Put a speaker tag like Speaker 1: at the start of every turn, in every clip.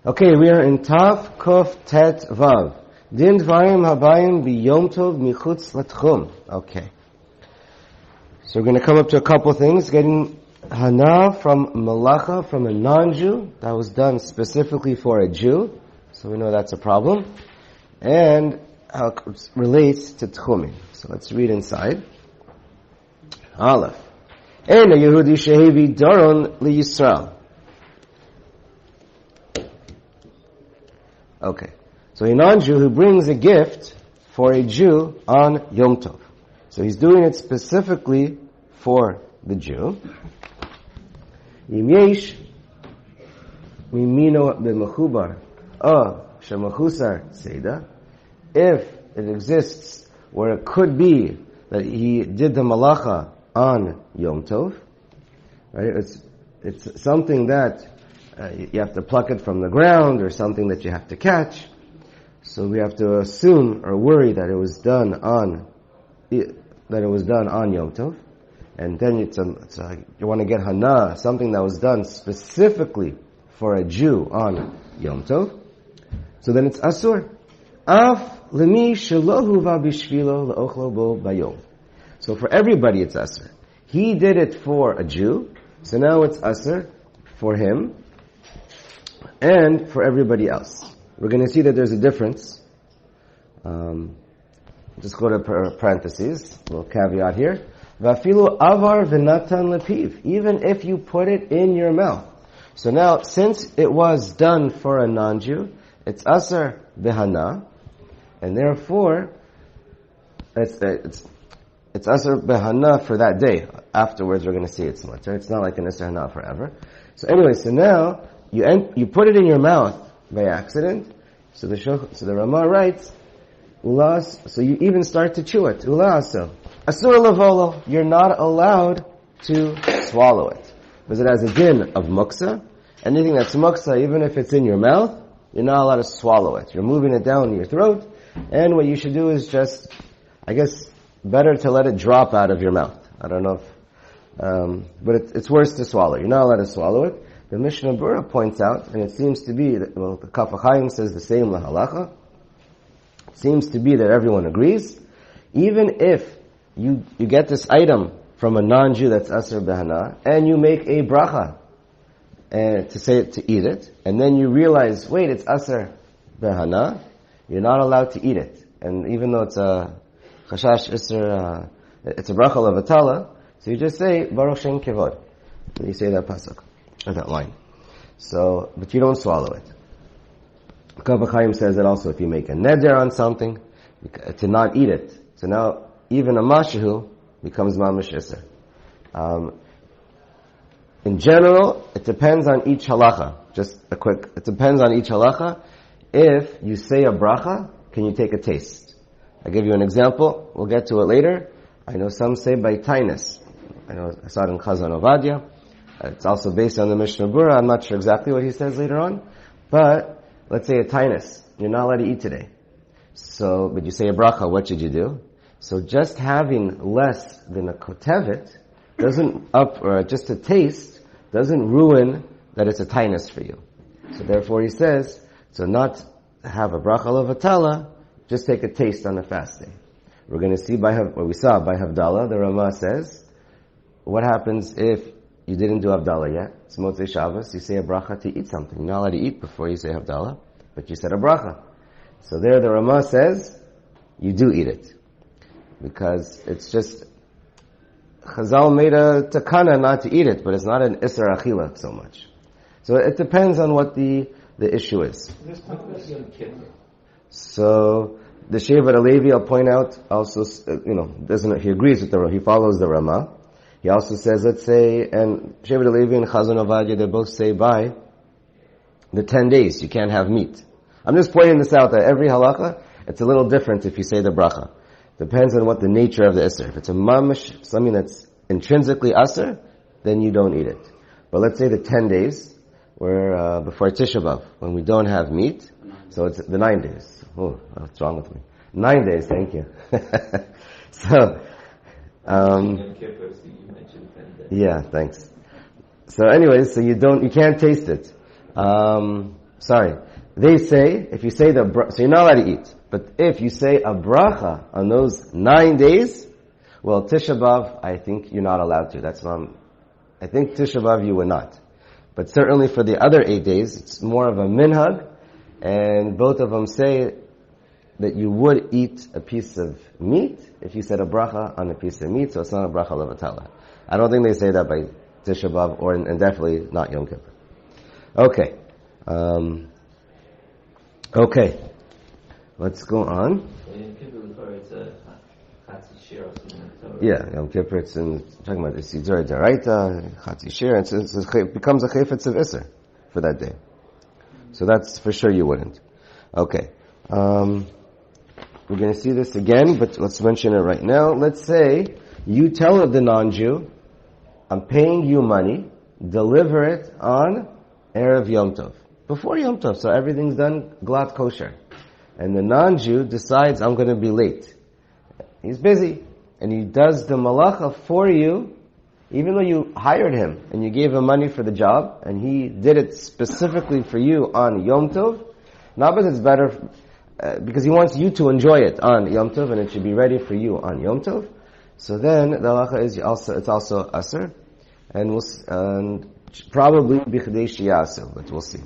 Speaker 1: Okay, we are in Tav Kuf Tet Vav. Din Dvarim Habayim B'Yom Tov Michutz Latchum. Okay. So we're going to come up to a couple things. Getting Hana from Malacha, from a non-Jew. That was done specifically for a Jew. So we know that's a problem. And how it relates to Tchumim. So let's read inside. Aleph. Eina Yehudi Shehevi Daron Li Yisrael. Okay. So a non-Jew who brings a gift for a Jew on Yom Tov. So he's doing it specifically for the Jew. Im yesh mimino b'mechubar shemachusar seda. If it exists where it could be that he did the malacha on Yom Tov, right? It's something that you have to pluck it from the ground, or something that you have to catch. So we have to assume or worry that it was done on Yom Tov, and then you want to get hana, something that was done specifically for a Jew on Yom Tov. So then it's asur. Af lemi shelo huva bishvilo leochlo bo bayom. So for everybody it's asur. He did it for a Jew, so now it's asur for him and for everybody else. We're going to see that there's a difference. Just go to parentheses, a little caveat here. Vafilu avar v'natan lepiv. Even if you put it in your mouth. So now, since it was done for a non-Jew, it's asar behana, and therefore it's asar behana for that day. Afterwards, we're going to see it's mutter. It's not like an asar hana forever. So anyway, so now you put it in your mouth by accident. So the Rama writes, Ulas, so you even start to chew it. Ulaso. Asur lavolo. You're not allowed to swallow it. Because it has a din of muksa. Anything that's muksa, even if it's in your mouth, you're not allowed to swallow it. You're moving it down your throat. And what you should do is just, I guess, better to let it drop out of your mouth. I don't know if, but it's worse to swallow. You're not allowed to swallow it. The Mishnah Berurah points out, and it seems to be that, well, the Orach Chaim says the same lahalacha. It seems to be that everyone agrees. Even if you get this item from a non-Jew that's asur behana, and you make a bracha to eat it, and then you realize, wait, it's asur behana, you're not allowed to eat it. And even though it's a chashash isur, it's a bracha levatala, so you just say Baruch Shem Kevod. And you say that pasuk, or that line. So, but you don't swallow it. Orach Chaim says that also if you make a neder on something, to not eat it. So now, even a mashahu becomes mamash isur. In general, it depends on each halacha. It depends on each halacha. If you say a bracha, can you take a taste? I'll give you an example. We'll get to it later. I know some say by tainus. I saw it in Chazan Ovadia. It's also based on the Mishnah Berurah. I'm not sure exactly what he says later on. But, let's say a tainus. You're not allowed to eat today. So, but you say a bracha, what should you do? So just having less than a kotevet just a taste, doesn't ruin that it's a tainus for you. So therefore he says, so not have a bracha levatala, just take a taste on a fast day. We're going to see what we saw by Havdalah, the Rama says, what happens if you didn't do Havdalah yet? It's Motzei Shabbos, you say a bracha to eat something. You're not allowed to eat before you say Havdalah, but you said a bracha. So there the Rama says, you do eat it. Because it's just, Chazal made a takana not to eat it, but it's not an Isser Achila so much. So it depends on what the issue is. So the Shevet Alevi, I'll point out, also, he agrees with he follows the Rama. He also says, let's say, and Shevet Alevi and Chazon Ovadia, they both say by the 10 days you can't have meat. I'm just pointing this out that every halacha, it's a little different if you say the bracha. Depends on what the nature of the isser. If it's a mamash, something that's intrinsically asr, then you don't eat it. But let's say the 10 days, where before Tisha B'Av, when we don't have meat, so it's the 9 days. Oh, what's wrong with me? 9 days, thank you. So, yeah, thanks. So anyways, so you can't taste it. sorry. They say, if you say so you're not allowed to eat. But if you say a bracha on those 9 days, well, Tisha B'Av, I think you're not allowed to. I think Tisha B'Av you would not. But certainly for the other 8 days, it's more of a minhag, and both of them say that you would eat a piece of meat if you said a bracha on a piece of meat, so it's not a bracha levatala. I don't think they say that by Tisha B'Av, and definitely not Yom Kippur. Okay. Okay. Let's go on.
Speaker 2: Yom Kippur it's a Chatzi Shir or something.
Speaker 1: Yeah, Yom Kippur, talking about the Siddur Daraita, Chatzi Shir, it becomes a Chayfetz of Isser for that day. So that's for sure you wouldn't. Okay. We're going to see this again, but let's mention it right now. Let's say you tell the non-Jew, I'm paying you money, deliver it on Erev Yom Tov. Before Yom Tov, so everything's done glat kosher. And the non-Jew decides, I'm going to be late. He's busy, and he does the malacha for you, even though you hired him, and you gave him money for the job, and he did it specifically for you on Yom Tov, not because it's better, because he wants you to enjoy it on Yom Tov, and it should be ready for you on Yom Tov. So then the halacha is it's also aser, and probably bichdei shiyasu, but we'll see.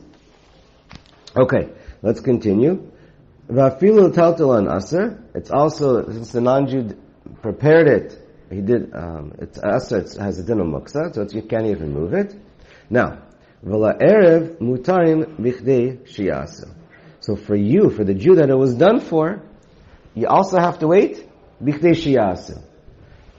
Speaker 1: Okay, let's continue. Vafilu taltalan aser. It's also, since the non-Jew prepared it, he did. It's aser. It has a din of muksa, so you can't even move it. Now, v'la erev mutarim bichdei shiyasu. So for you, for the Jew that it was done for, you also have to wait, bichdei shiyasu.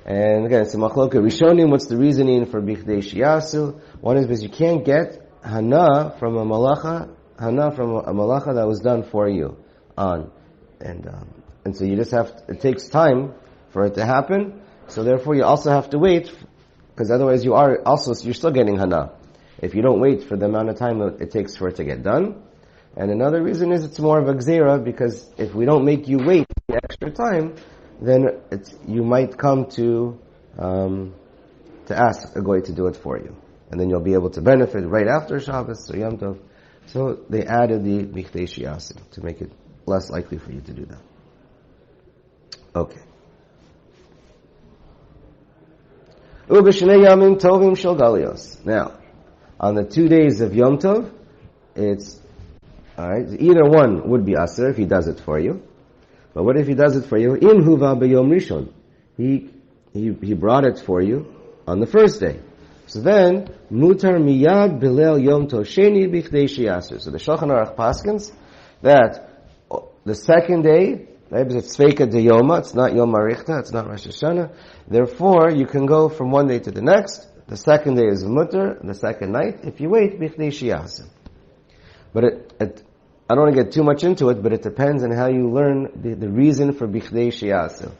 Speaker 1: And again, it's a machloka rishonim. What's the reasoning for bichdei shiyasu? One is because you can't get hana from a malacha that was done for you on, and so you just it takes time for it to happen. So therefore, you also have to wait, because otherwise you're still getting hana if you don't wait for the amount of time it takes for it to get done. And another reason is it's more of a gzeira, because if we don't make you wait the extra time, then you might come to ask a goy to do it for you, and then you'll be able to benefit right after Shabbos or Yom Tov. So they added the bichdei shiyasu to make it less likely for you to do that. Okay. Ub'shnei yamim tovim shel galios. Now, on the 2 days of Yom Tov, it's alright. Either one would be aser if he does it for you. But what if he does it for you? In huva b'yom rishon, he brought it for you on the first day. So then, mutar miyad bilel yom tov sheni bichdei shiyasu. So the Shulchan Aruch paskins that the second day, maybe it's Sveika de Yoma, it's not Yom Arichta, it's not Rosh Hashanah. Therefore, you can go from one day to the next. The second day is mutar, the second night. If you wait, bichdei shiyasu. But I don't want to get too much into it, but it depends on how you learn the reason for bichdei shiyasu.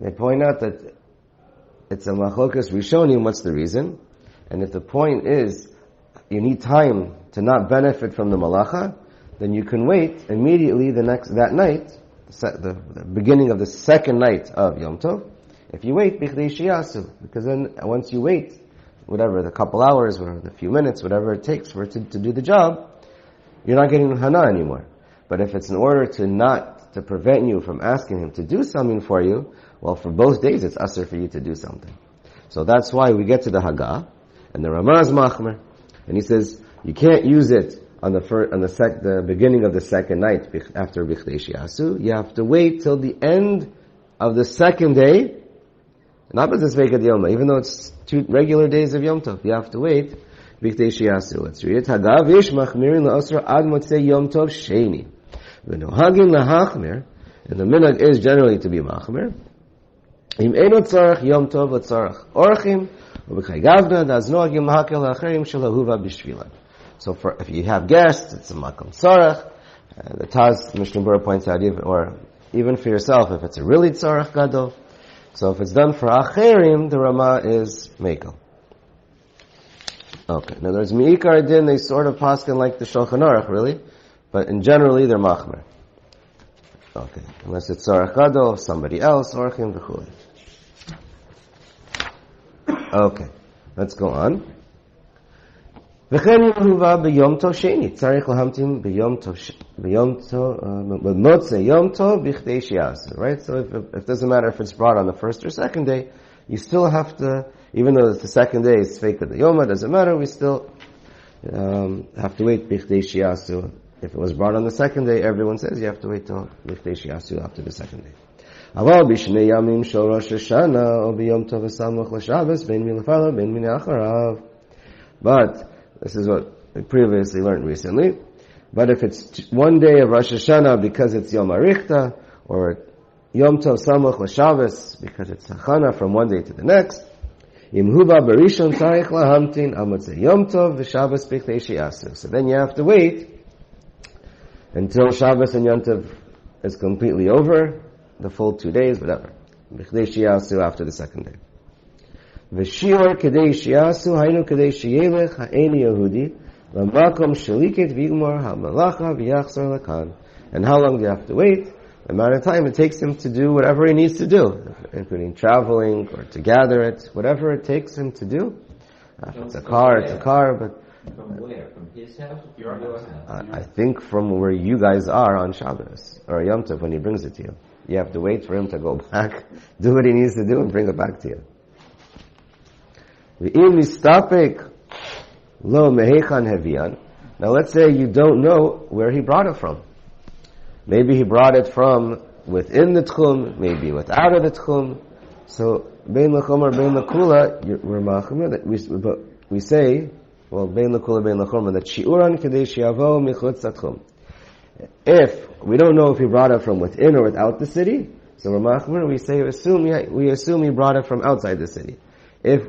Speaker 1: They point out that it's a machlokas rishonim, what's the reason? And if the point is you need time to not benefit from the malacha, then you can wait immediately that night, the beginning of the second night of Yom Tov. If you wait, bichdei shiyasu, because then once you wait, whatever, the couple hours or the few minutes, whatever it takes for it to do the job, you're not getting hana anymore. But if it's in order to prevent you from asking him to do something for you, well, for both days it's aser for you to do something. So that's why we get to the Haggah, and the Ramah is machmer, and he says you can't use it on the beginning of the second night after bichdei shiyasu. You have to wait till the end of the second day, not because it's Sveika Yoma, even though it's 2 regular days of Yom Tov. You have to wait bichdei shiyasu. Let's read it. Haggah v'ish machmirin la'osra ad motzei Yom Tov sheni. V'nohagin lahachmir, and the minhag is generally to be machmir. Im eno tzarach Yom Tov l'tzarach orchim, u'b'chai gavna daz nohagim lahakel la'acherim shel ahuva b'shvila. So if you have guests, it's a makom tzarach. The Taz, Mishnah Berurah points out, even for yourself, if it's a really tzarach gadol. So if it's done for acherim, the Ramah is mekel. Okay. In other words, mi'ikar din, they sort of paskin like the Shulchan Aruch, really. But in generally, they're machmer. Okay. Unless it's tzarach gadol, somebody else, orchim, v'chulei. Okay. Let's go on. וכן אם הובא ביום טוב שני, צריך להמתין במוצאי יום טוב בכדי שיעשו. Right? So if it doesn't matter if it's brought on the first or second day, you still have to, even though it's the second day, it's fake of the Yoma, doesn't matter, we still have to wait בכדי שיעשו. If it was brought on the second day, everyone says you have to wait till בכדי שיעשו after the second day. אבל בשני ימים של ראש השנה, או ביום טוב וסמוך לשבס, בין מי לפניו, בין מי לאחריו. But this is what we previously learned recently. But if it's one day of Rosh Hashanah because it's Yom Arichta, or Yom Tov Samuch L'Shabbos because it's Hachana from one day to the next, Im Huba Barishon Tzarich Lahamtin Amotzei Yom Tov V'Shabbos B'Chdei She'asu. So then you have to wait until Shabbos and Yom Tov is completely over, the full 2 days, whatever. B'Chdei She'asu after the second day. V'shior kedei shiasu hainu kedei sheyelech ha'eni Yehudi l'makom sheliket v'yigmor ha'malacha v'yachzor lakan. And how long do you have to wait? The amount of time it takes him to do whatever he needs to do, including traveling or to gather it, whatever it takes him to do. If it's a car, it's a car, but...
Speaker 2: From where? From his house? Your house?
Speaker 1: I think from where you guys are on Shabbos, or Yom Tov when he brings it to you. You have to wait for him to go back, do what he needs to do, and bring it back to you. Now let's say you don't know where he brought it from. Maybe he brought it from within the tchum, maybe out of the tchum. So bein l'chum or bein l'kula, we're machmir that we say, well, bein l'kula bein l'chum, that shi'uran kedei shi'avo michutz tchum. If we don't know if he brought it from within or without the city, so we're machmir, we assume he brought it from outside the city. If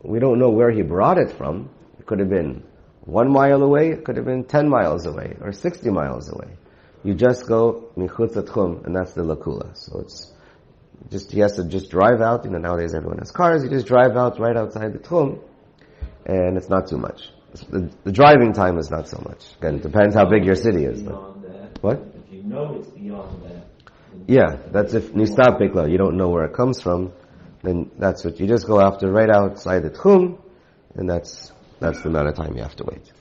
Speaker 1: we don't know where he brought it from, it could have been 1 mile away, it could have been 10 miles away, or 60 miles away. You just go michutz tchum, and that's the lakula. So it's just, he has to just drive out. Nowadays everyone has cars. You just drive out right outside the tchum, and it's not too much. The driving time is not so much. Again, it depends how big your city is. What?
Speaker 2: If you know it's beyond that.
Speaker 1: Yeah, that's if Nistap Pikla, you don't know where it comes from, then that's what you just go after right outside the tchum, and that's the amount of time you have to wait.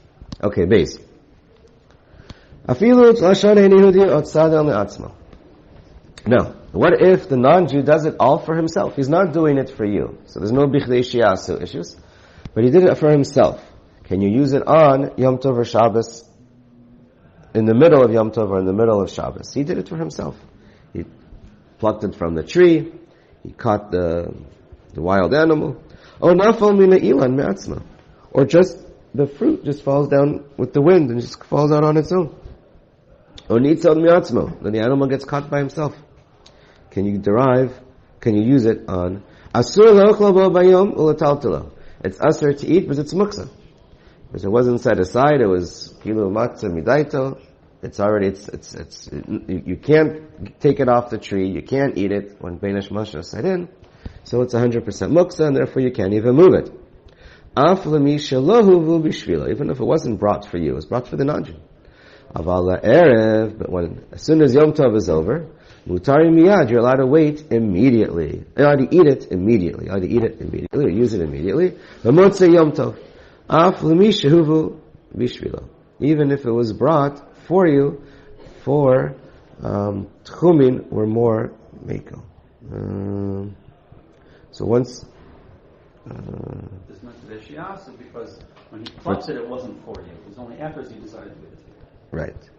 Speaker 1: Okay, base. Now, what if the non-Jew does it all for himself? He's not doing it for you. So there's no bichdei shiasu issues. But he did it for himself. Can you use it on Yom Tov or Shabbos, in the middle of Yom Tov or in the middle of Shabbos? He did it for himself. He plucked it from the tree. He caught the wild animal. Or nafal mina ilan me'atzma. Or just the fruit just falls down with the wind and just falls out on its own. Or nitzad me'atzma. Then the animal gets caught by himself. Can you use it on asur le'ochlo bo bayom u'letaltelo? It's asur to eat, but it's muksa. Because it wasn't set aside, it was kilu matzah midaito. It's already, you can't take it off the tree, you can't eat it when Beinish Moshe set in, so it's 100% muksa, and therefore you can't even move it. Af lemi shelohu vu bishvilo, even if it wasn't brought for you, it was brought for the non-Jew. Aval erev, but as soon as Yom Tov is over, mutari miyad, you're allowed to wait immediately. You're allowed to eat it immediately. You're allowed to eat it immediately, or use it immediately. V'motzei Yom Tov. Af lemi shehuvu bishvilo. Even if it was brought for you, for tchumin or more meko. So once...
Speaker 3: This meant that she asked it because when he plucked it wasn't for you. It was only after he decided to give it to you.
Speaker 1: Right.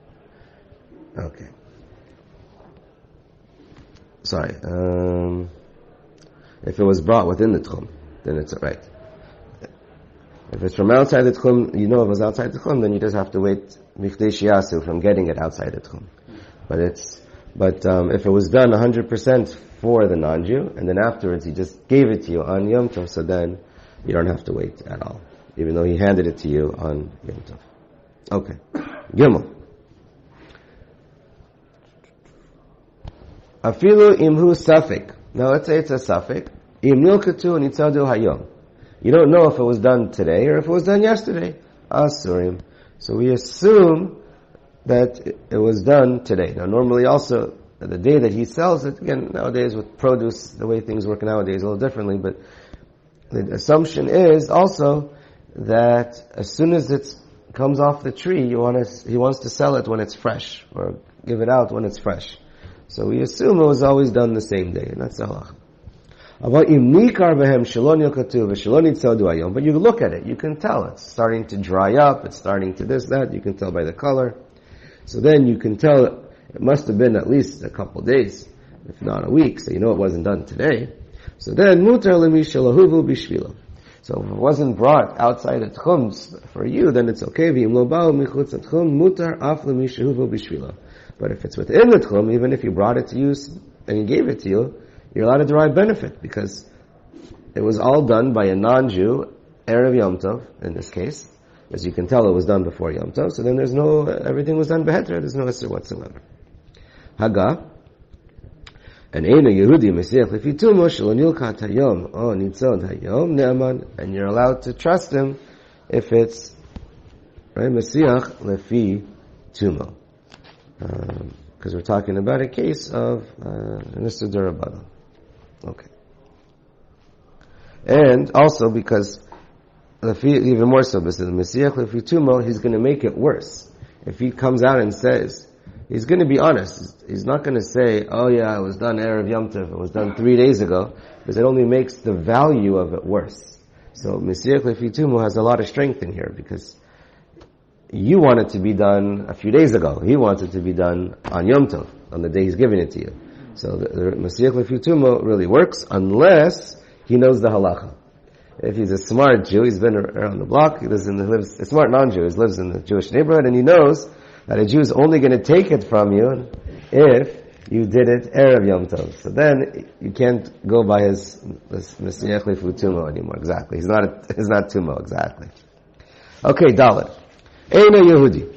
Speaker 1: Okay. Sorry. If it was brought within the tchum, then it's right. If it's from outside the tchum, you know if it was outside the tchum, then you just have to wait bichdei shiasu from getting it outside the tchum. But if it was done 100% for the non-Jew, and then afterwards he just gave it to you on Yom Tov, so then you don't have to wait at all, even though he handed it to you on Yom Tov. Okay. Gimel. Afilu imhu safek. Now let's say it's a safek. Im nilkatu nitzadu hayom. You don't know if it was done today or if it was done yesterday. Asurim. So we assume that it was done today. Now normally also, the day that he sells it, again, nowadays with produce, the way things work nowadays a little differently, but the assumption is also that as soon as it comes off the tree, he wants to sell it when it's fresh, or give it out when it's fresh. So we assume it was always done the same day, and that's the halacha. But you look at it, you can tell it's starting to dry up, it's starting to this, that, you can tell by the color. So then you can tell it must have been at least a couple days, if not a week, so you know it wasn't done today. So then, mutar lemi shelahuvu bishvila. So if it wasn't brought outside the tchum for you, then it's okay. But if it's within the tchum, even if you brought it to you and he gave it to you, you're allowed to derive benefit, because it was all done by a non-Jew, Erev Yom Tov, in this case. As you can tell, it was done before Yom Tov, so then everything was done behetra, there's no issue whatsoever. Haga, and Eina Yehudi Mesiach Lefitumo Shalonilkat Hayom, oh Nitzod Hayom Ne'aman, and you're allowed to trust him if it's right Mesiach Lefi Tumo. Because we're talking about a case of Nista Durabana. Okay. And also because even more so, because the Mesiach Lefi Tumo, he's going to make it worse. If he comes out and says, he's going to be honest. He's not going to say, oh yeah, it was done Erev Yom Tov, it was done 3 days ago, because it only makes the value of it worse. So Mesiach Lefi Tumo has a lot of strength in here, because you want it to be done a few days ago. He wants it to be done on Yom Tov, on the day he's giving it to you. So the Mesiach Lefi Tumo really works, unless he knows the halacha. If he's a smart Jew, he's been around the block, a smart non-Jew, he lives in the Jewish neighborhood, and he knows that a Jew is only going to take it from you if you did it Erev Yom Tov. So then you can't go by his Mesiach Lefi Tumo anymore. Exactly. He's not Tumo, exactly. Okay, Dalet. Eina Yehudi.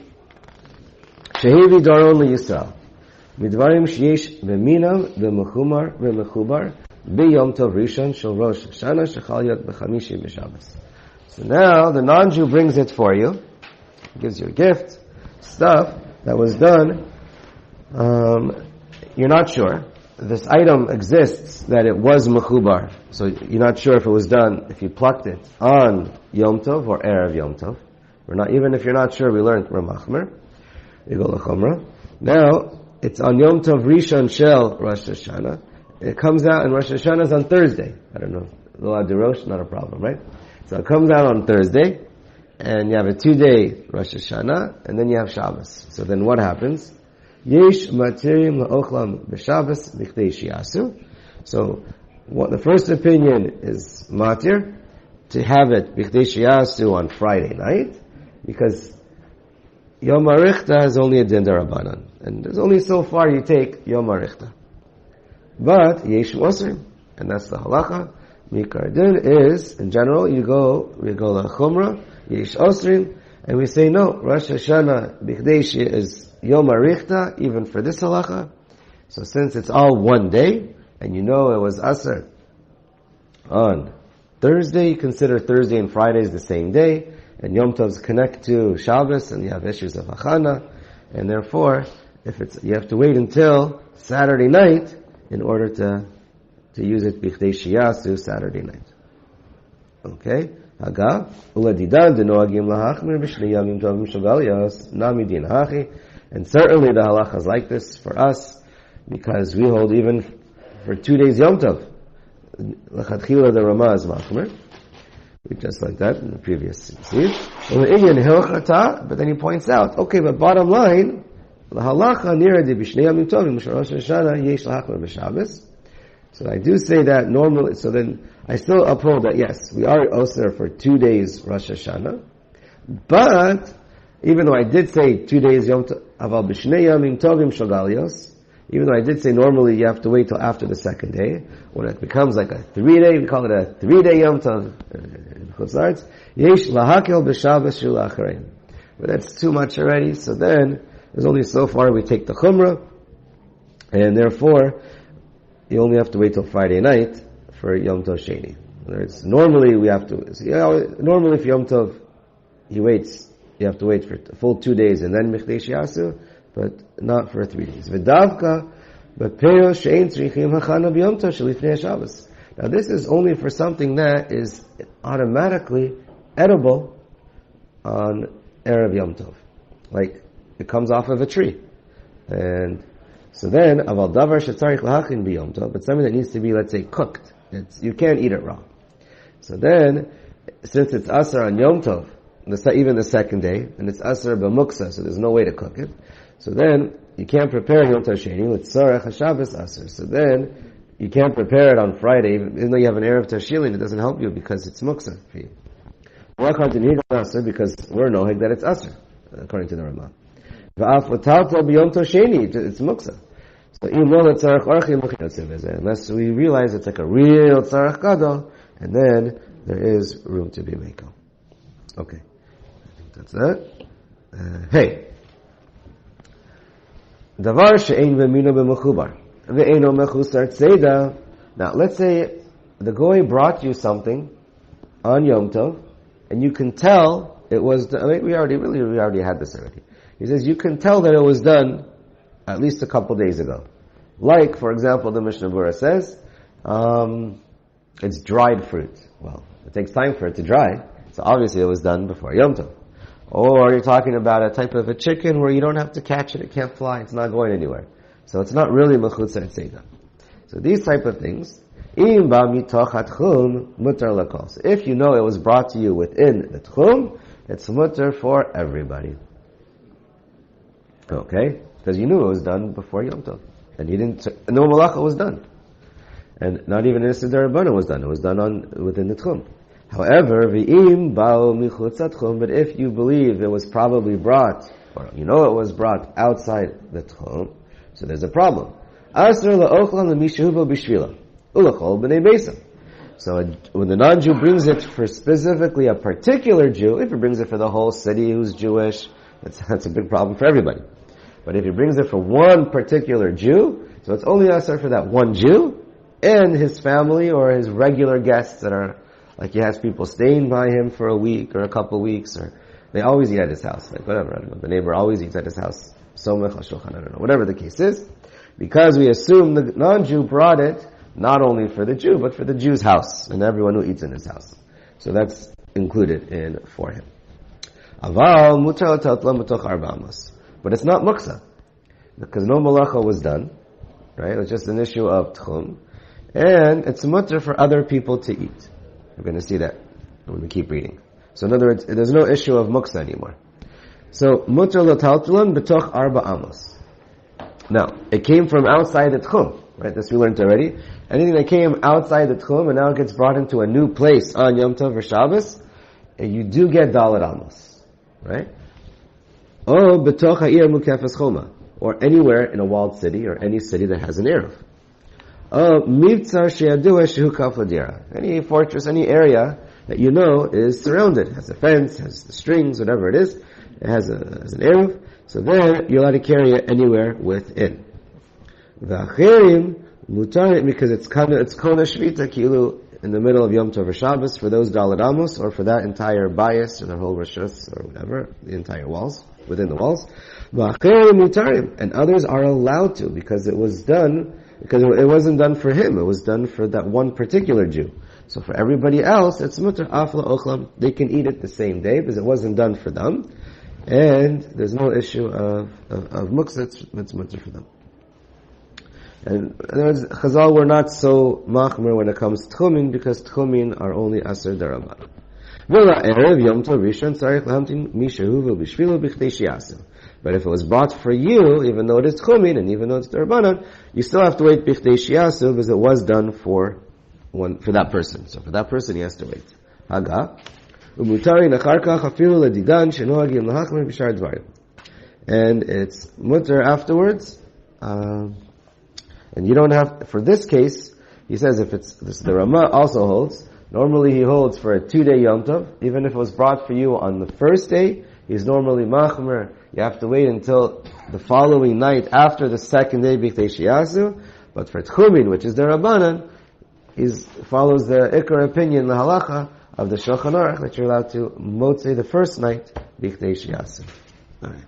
Speaker 1: Shehevi Daron LeYisrael. Midvarim sheyesh b'minam v'mechubar b'yom tov rishon shel Rosh Hashanah shechal yot b'chamishi b'Shabbos. So now the non-Jew brings it for you, gives you a gift, stuff that was done, you're not sure. This item exists that it was mechubar, so you're not sure if it was done, if you plucked it on Yom Tov or Erev Yom Tov. Even if you're not sure, we learned Ramachmer. You go l'chomra. Now, it's on Yom Tov Rishon Shel Rosh Hashanah. It comes out, and Rosh Hashanah is on Thursday. I don't know. Lo Adirosh, not a problem, right? So it comes out on Thursday, and you have a 2-day Rosh Hashanah, and then you have Shabbos. So then what happens? Yesh matirim la'ochlam b'Shabbos b'chdei shi'asu. So the first opinion is matir, to have it b'chdei shi'asu on Friday night, because Yom Arichta is only a din darabanan, and there's only so far you take Yom Arichta. But yesh osrim, and that's the halacha. Mikar din is, in general, we go la'chumra, yesh osrim, and we say no, Rosh Hashanah b'chdei is Yom Arichta, even for this halacha. So since it's all one day, and you know it was Asr on Thursday, you consider Thursday and Friday is the same day, and Yom Tovs connect to Shabbos, and you have issues of Hachana, and therefore, you have to wait until Saturday night in order to use it b'chdei shiyasu Saturday night. Okay? Haga, uladidan denoagim lahachmir b'shnei yamim tovim shagaliyos nami din hachi, and certainly the halacha is like this for us, because we hold even for 2 days Yom Tov. L'chadchila the Ramah is machmir. Just like that in the previous seed. But then he points out, okay, but bottom line, so I do say that normally, so then I still uphold that yes, we are osir for 2 days Rosh Hashanah, but even though I did say 2 days Yom Aval B'Shnei Yamim Tovim Shogalios, even though I did say normally you have to wait till after the second day, when it becomes like a 3-day, we call it a 3-day Yom Tov in Chutzlarts, Yesh Lahakel B'Shabbos Shul Acharein. But that's too much already, so then there's only so far we take the Chumrah, and therefore you only have to wait till Friday night for Yom Tov Sheni. Normally we have to, normally if Yom Tov he waits, you have to wait for a full 2 days and then Michdei Shiasu, but not for 3 days. V'davka, b'peyo she'ein tzrichim hachana b'yom tov shelifnei Shabbos. Now this is only for something that is automatically edible on Erev Yom Tov. Like, it comes off of a tree. And so then, aval davar shetzarich lahachin b'Yom Tov, but something that needs to be, let's say, cooked. You can't eat it raw. So then, since it's asar on Yom Tov, even the second day, and it's asar b'muksa, so there's no way to cook it. So then, you can't prepare Yom Tov Sheni with tzarech haShabbos asar. So then, you can't prepare it on Friday, even though you have an Erev Tashilin, it doesn't help you because it's muksa for you. Because we're knowing that it's asr, according to the Ramah. It's muksa. So unless we realize it's like a real tzarech gadol, and then there is room to be meko. Okay, I think that's it. Hey, davar she'ein v'mino b'mechubar ve'eino mechusar tzeda. Now, let's say the goy brought you something on Yom Tov, and you can tell it was done. I mean, we already had this already. He says you can tell that it was done at least a couple days ago. Like, for example, the Mishnah Berurah says, it's dried fruit. Well, it takes time for it to dry, so obviously it was done before Yom Tov. Or you're talking about a type of a chicken where you don't have to catch it, it can't fly, it's not going anywhere. So it's not really mechutz tzeda. So these type of things, so if you know it was brought to you within the tchum, it's mutter for everybody. Okay? Because you knew it was done before Yom Tov. And no malacha was done. And not even an Issa D'Rabbanan was done. It was done within the tchum. However, but if you believe it was probably brought, or you know it was brought outside the tchum, so there's a problem. So when the non-Jew brings it for specifically a particular Jew, if he brings it for the whole city who's Jewish, that's a big problem for everybody. But if he brings it for one particular Jew, so it's only asar for that one Jew and his family or his regular guests that are, like he has people staying by him for a week or a couple weeks, or they always eat at his house, like whatever, I don't know, the neighbor always eats at his house, somech Shulchan, I don't know, whatever the case is. Because we assume the non-Jew brought it not only for the Jew, but for the Jew's house and everyone who eats in his house. So that's included in for him. Aval mutar tatla mitoch arba amos. But it's not muksa, because no malacha was done, right? It's just an issue of tchum, and it's mutar for other people to eat. We're going to see that when we keep reading. So in other words, there's no issue of muksa anymore. So mutar lataltalan b'toch arba amos. Now, it came from outside the tchum, right? This we learned already. Anything that came outside the tchum and now gets brought into a new place on Yom Tov or Shabbos, you do get dalet amos, right? Oh, b'toch ha'ir mukefes choma, or anywhere in a walled city or any city that has an eruv. Oh, mivtzar she'yadua shehu kaf l'dira. Any fortress, any area that you know is surrounded, has a fence, has the strings, whatever it is, it has an eruv. So then you're allowed to carry it anywhere within. V'achirim mutarim, because it's kona shvita kilu in the middle of Yom Tov or Shabbos for those dalet amos, or for that entire bias or the whole rishus or whatever, the entire walls, within the walls. V'achirim mutarim, and others are allowed to, because it was done, because it wasn't done for him, it was done for that one particular Jew. So for everybody else, it's mutar afla ochlam, they can eat it the same day because it wasn't done for them. And there's no issue of muksa, it's mutter for them. And in other words, Chazal were not so machmer when it comes to tchumin, because tchumin are only aser darabanan. But if it was bought for you, even though it is tchumin and even though it's darabanan, you still have to wait bichdei shiasu, because it was done for that person. So for that person, he has to wait. Haga. And it's mutter afterwards, and you don't have, for this case, he says if it's, the Ramah also holds, normally he holds for a 2-day Yom Tov, even if it was brought for you on the first day, he's normally machmer, you have to wait until the following night after the second day, b'chtei shiasu, but for tchumin, which is the Rabbanan, he follows the Ikar opinion, the halacha, of the Shulchan Aruch, that you're allowed to motzei the first night, b'chtei shiasu. Alright.